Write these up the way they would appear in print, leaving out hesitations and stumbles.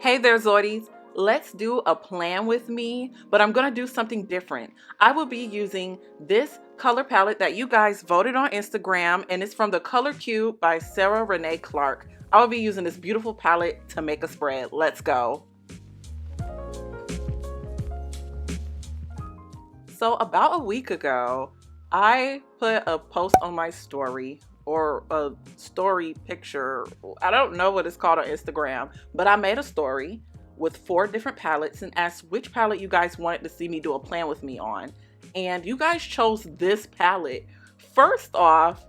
Hey there, Zoidies. Let's do a plan with me, but I'm going to do something different. I will be using this color palette that you guys voted on Instagram, and it's from the Color Cube by Sarah Renee Clark. I will be using this beautiful palette to make a spread. Let's go. So, about a week ago, I put a post on my story or a story picture. I don't know what it's called on Instagram, but I made a story with 4 different palettes and asked which palette you guys wanted to see me do a plan with me on. And you guys chose this palette. First off,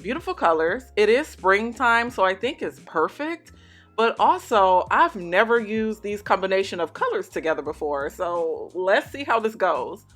beautiful colors. It is springtime, so I think it's perfect. But also, I've never used these combination of colors together before, so let's see how this goes.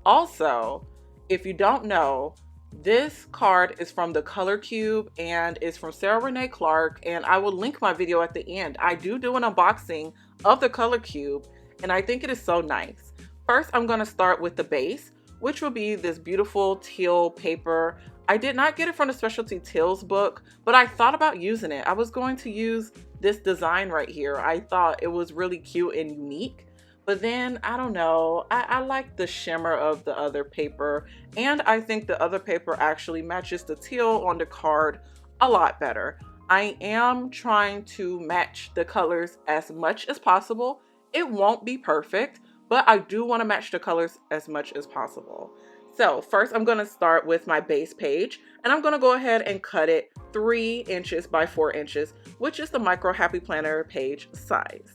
Also, if you don't know, this card is from the Color Cube and is from Sarah Renee Clark, and I will link my video at the end. I do an unboxing of the Color Cube, and I think it is so nice. First, I'm going to start with the base, which will be this beautiful teal paper. I did not get it from the Specialty Teals book, but I thought about using it. I was going to use this design right here. I thought it was really cute and unique. But then, I don't know, I like the shimmer of the other paper, and I think the other paper actually matches the teal on the card a lot better. I am trying to match the colors as much as possible. It won't be perfect, but I do want to match the colors as much as possible. So first I'm going to start with my base page, and I'm going to go ahead and cut it 3 inches by 4 inches, which is the Micro Happy Planner page size.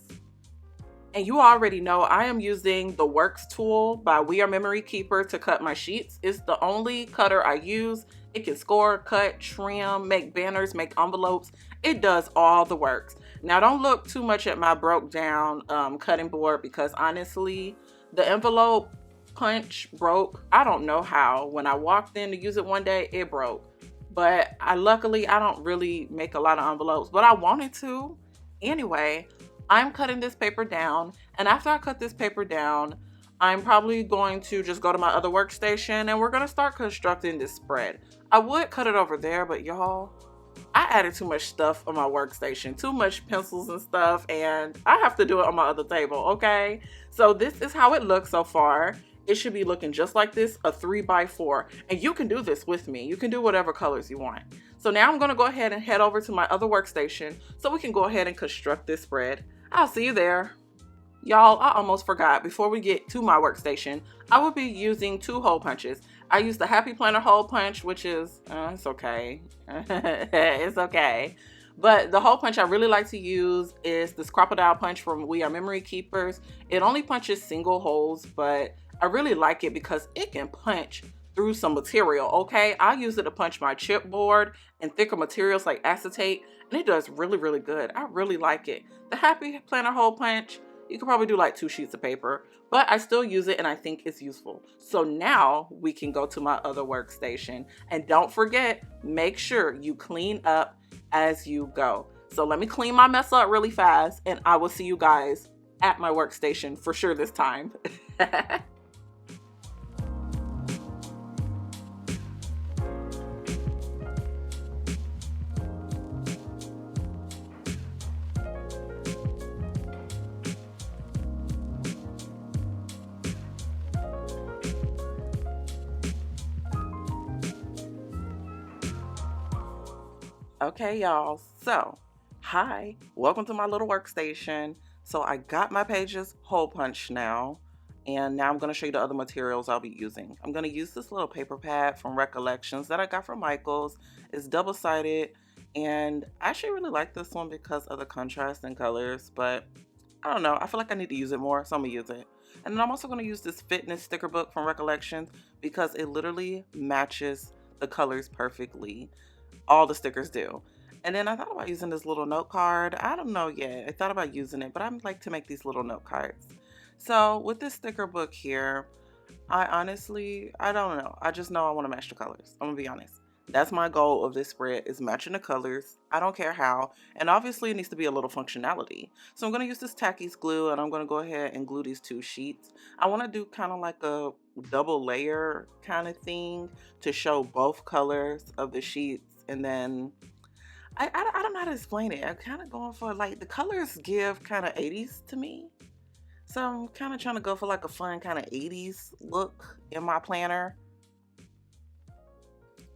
And you already know I am using the Works tool by We Are Memory Keeper to cut my sheets. It's the only cutter I use. It can score, cut, trim, make banners, make envelopes. It does all the works. Now don't look too much at my broke down cutting board, because honestly, the envelope punch broke. I don't know how. When I walked in to use it one day, it broke. But luckily I don't really make a lot of envelopes, but I wanted to. Anyway, I'm cutting this paper down, and after I cut this paper down, I'm probably going to just go to my other workstation and we're going to start constructing this spread. I would cut it over there, but y'all, I added too much stuff on my workstation, too much pencils and stuff, and I have to do it on my other table, okay? So this is how it looks so far. It should be looking just like this, a 3x4, and you can do this with me. You can do whatever colors you want. So now I'm going to go ahead and head over to my other workstation so we can go ahead and construct this spread. I'll see you there. Y'all, I almost forgot. Before we get to my workstation, I will be using 2 hole punches. I use the Happy Planner hole punch, which is, it's okay. It's okay. But the hole punch I really like to use is this crocodile punch from We Are Memory Keepers. It only punches single holes, but I really like it because it can punch through some material, okay? I use it to punch my chipboard and thicker materials like acetate, and it does really, really good. I really like it. The Happy Planner hole punch, you could probably do like 2 sheets of paper, but I still use it and I think it's useful. So now we can go to my other workstation. And don't forget, make sure you clean up as you go. So let me clean my mess up really fast, and I will see you guys at my workstation for sure this time. Okay, y'all. So, hi, welcome to my little workstation. So I got my pages hole punched now, and now I'm going to show you the other materials I'll be using. I'm going to use this little paper pad from Recollections that I got from Michael's. It's double-sided, and I actually really like this one because of the contrast and colors, but I don't know. I feel like I need to use it more, so I'm going to use it. And then I'm also going to use this fitness sticker book from Recollections because it literally matches the colors perfectly. All the stickers do. And then I thought about using this little note card. I don't know yet. I thought about using it, but I like to make these little note cards. So with this sticker book here, I don't know. I just know I want to match the colors. I'm gonna be honest. That's my goal of this spread, is matching the colors. I don't care how. And obviously it needs to be a little functionality. So I'm going to use this Tacky's glue, and I'm going to go ahead and glue these 2 sheets. I want to do kind of like a double layer kind of thing to show both colors of the sheets. And then I don't know how to explain it. I'm kind of going for like the colors give kind of 80s to me. So I'm kind of trying to go for like a fun kind of 80s look in my planner.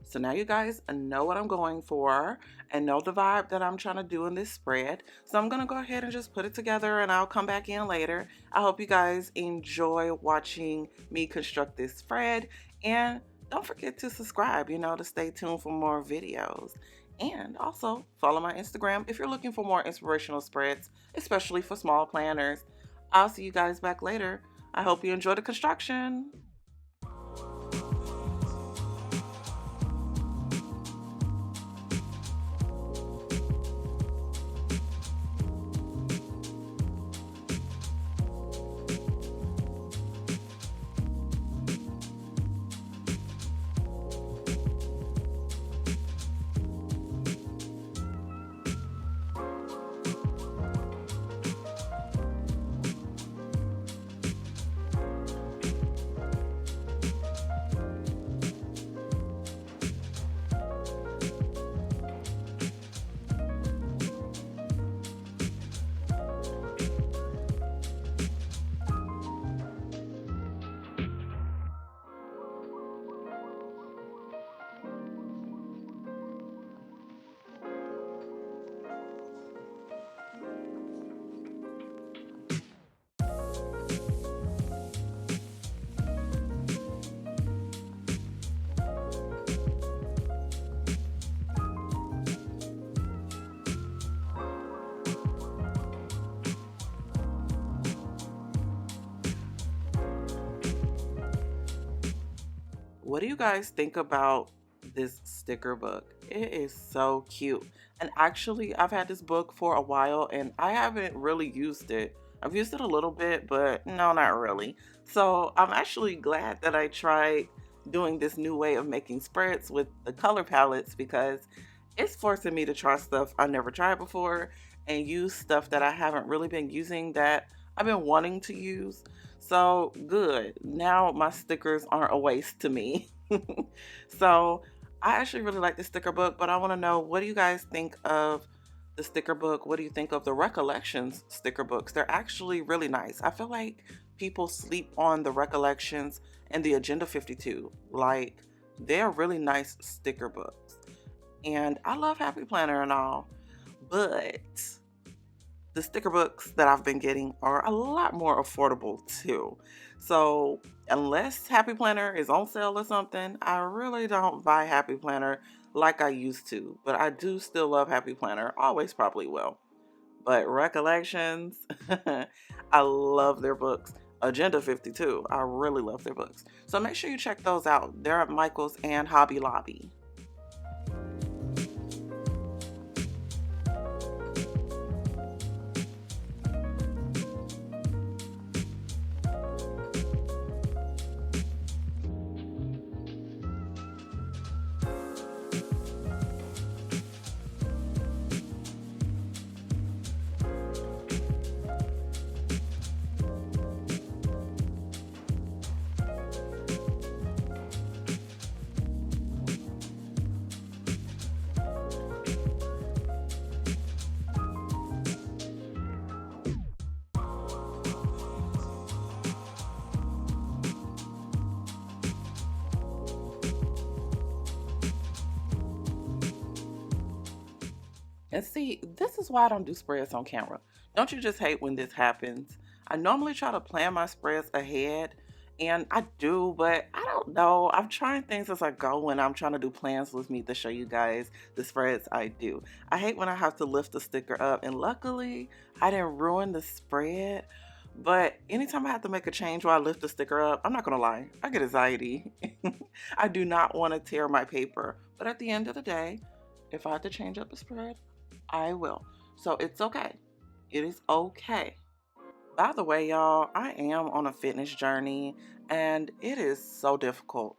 So now you guys know what I'm going for and know the vibe that I'm trying to do in this spread. So I'm going to go ahead and just put it together and I'll come back in later. I hope you guys enjoy watching me construct this spread. And don't forget to subscribe, to stay tuned for more videos. And also follow my Instagram if you're looking for more inspirational spreads, especially for small planners. I'll see you guys back later. I hope you enjoy the construction. What do you guys think about this sticker book? It is so cute. And actually, I've had this book for a while and I haven't really used it. I've used it a little bit, but no, not really. So I'm actually glad that I tried doing this new way of making spreads with the color palettes because it's forcing me to try stuff I never tried before and use stuff that I haven't really been using that I've been wanting to use. So good. Now my stickers aren't a waste to me. So I actually really like the sticker book, but I want to know, what do you guys think of the sticker book? What do you think of the recollections sticker books? They're actually really nice. I feel like people sleep on the recollections and the Agenda 52. Like, they're really nice sticker books. And I love Happy Planner and all, but the sticker books that I've been getting are a lot more affordable too. So unless Happy Planner is on sale or something, I really don't buy Happy Planner like I used to. But I do still love Happy Planner, always probably will. But Recollections, I love their books. Agenda 52, I really love their books. So make sure you check those out. They're at Michael's and Hobby Lobby. And see, this is why I don't do spreads on camera. Don't you just hate when this happens? I normally try to plan my spreads ahead, and I do, but I don't know. I'm trying things as I go when I'm trying to do plans with me to show you guys the spreads I do. I hate when I have to lift the sticker up, and luckily, I didn't ruin the spread. But anytime I have to make a change while I lift the sticker up, I'm not gonna lie, I get anxiety. I do not want to tear my paper. But at the end of the day, if I have to change up the spread, I will. So it's okay. It is okay. By the way, y'all, I am on a fitness journey and it is so difficult.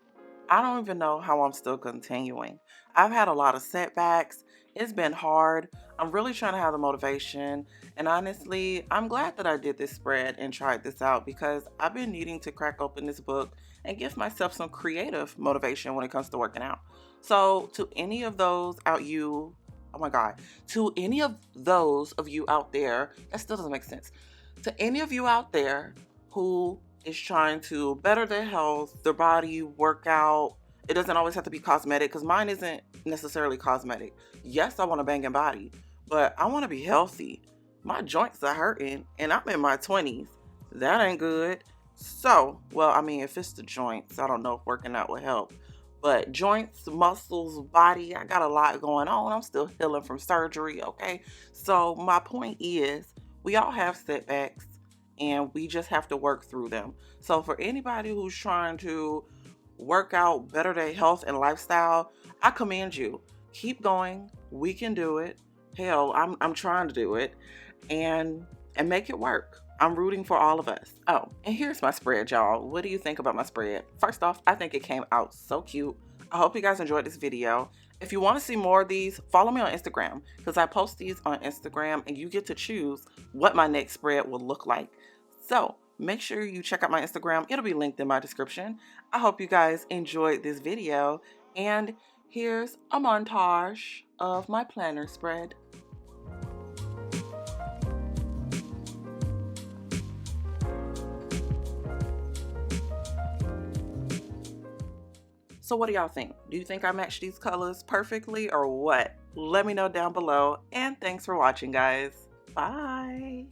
I don't even know how I'm still continuing. I've had a lot of setbacks. It's been hard. I'm really trying to have the motivation. And honestly, I'm glad that I did this spread and tried this out because I've been needing to crack open this book and give myself some creative motivation when it comes to working out. So, to any of those out you Oh my God. To any of those of you out there, that still doesn't make sense. To any of you out there who is trying to better their health, their body, work out, it doesn't always have to be cosmetic because mine isn't necessarily cosmetic. Yes, I want a banging body, but I want to be healthy. My joints are hurting and I'm in my 20s. That ain't good. So, well, I mean, if it's the joints, I don't know if working out will help. But joints, muscles, body, I got a lot going on. I'm still healing from surgery, okay? So, my point is, we all have setbacks and we just have to work through them. So, for anybody who's trying to work out, better their health and lifestyle, I commend you. Keep going. We can do it. Hell, I'm trying to do it and make it work. I'm rooting for all of us. Oh, and here's my spread, y'all. What do you think about my spread? First off, I think it came out so cute. I hope you guys enjoyed this video. If you want to see more of these, follow me on Instagram because I post these on Instagram and you get to choose what my next spread will look like. So make sure you check out my Instagram. It'll be linked in my description. I hope you guys enjoyed this video. And here's a montage of my planner spread. So what do y'all think? Do you think I matched these colors perfectly or what? Let me know down below. And thanks for watching, guys. Bye.